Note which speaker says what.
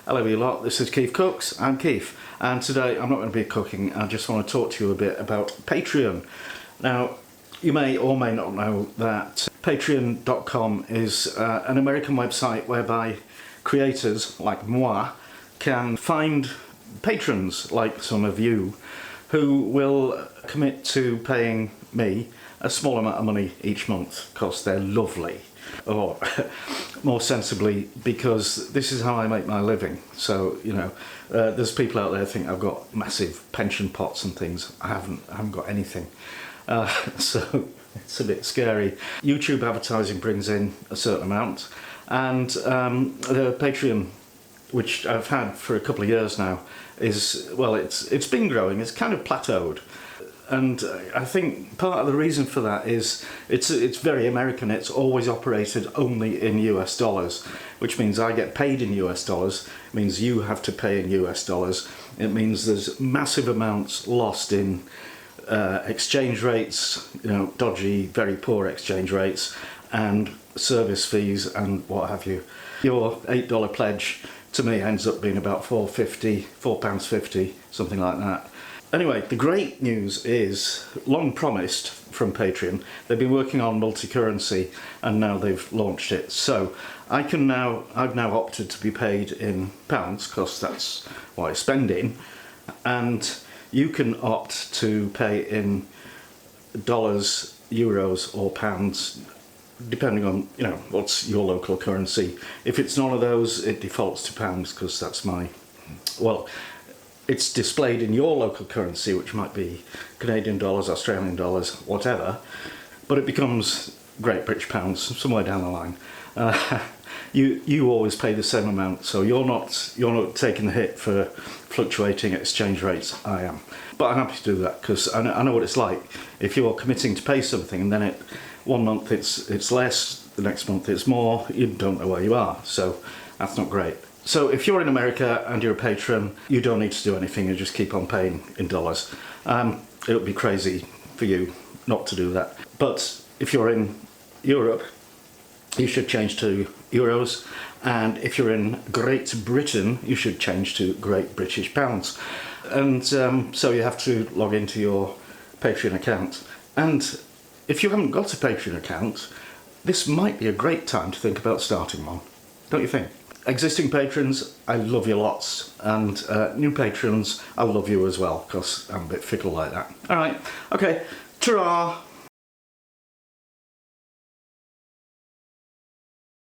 Speaker 1: Hello you lot, this is KeefCooks, I'm Keef, and today I'm not going to be cooking, I just want to talk to you a bit about Patreon. Now, you may or may not know that Patreon.com is an American website whereby creators like moi can find patrons like some of you who will commit to paying me a small amount of money each month because they're lovely, or more sensibly because this is how I make my living. So you know, there's people out there who think I've got massive pension pots and things. I haven't got anything, so it's a bit scary. YouTube advertising brings in a certain amount, and the Patreon, which I've had for a couple of years now, is, well, it's been growing. It's kind of plateaued. And I think part of the reason for that is it's very American. It's always operated only in US dollars, which means I get paid in US dollars. It means you have to pay in US dollars. It means there's massive amounts lost in exchange rates, you know, dodgy, very poor exchange rates, and service fees and what have you. Your $8 pledge to me ends up being about £4.50, something like that. Anyway, the great news is, long promised from Patreon, they've been working on Multicurrency and now they've launched it. So I've now opted to be paid in pounds because that's what I spend in, and you can opt to pay in dollars, euros or pounds, depending on, you know, what's your local currency. If it's none of those, it defaults to pounds because that's my, well, it's displayed in your local currency, which might be Canadian dollars, Australian dollars, whatever, but it becomes Great British pounds somewhere down the line. You always pay the same amount, so you're not taking the hit for fluctuating exchange rates. I am, but I'm happy to do that because I know what it's like. If you're committing to pay something and then one month it's less, the next month it's more, you don't know where you are, so that's not great. So if you're in America and you're a patron, you don't need to do anything, you just keep on paying in dollars. It would be crazy for you not to do that. But if you're in Europe, you should change to euros, and if you're in Great Britain, you should change to Great British pounds. And so you have to log into your Patreon account. And if you haven't got a Patreon account, this might be a great time to think about starting one, don't you think? Existing patrons, I love you lots, and new patrons, I love you as well, because I'm a bit fickle like that. Alright, okay, ta-ra!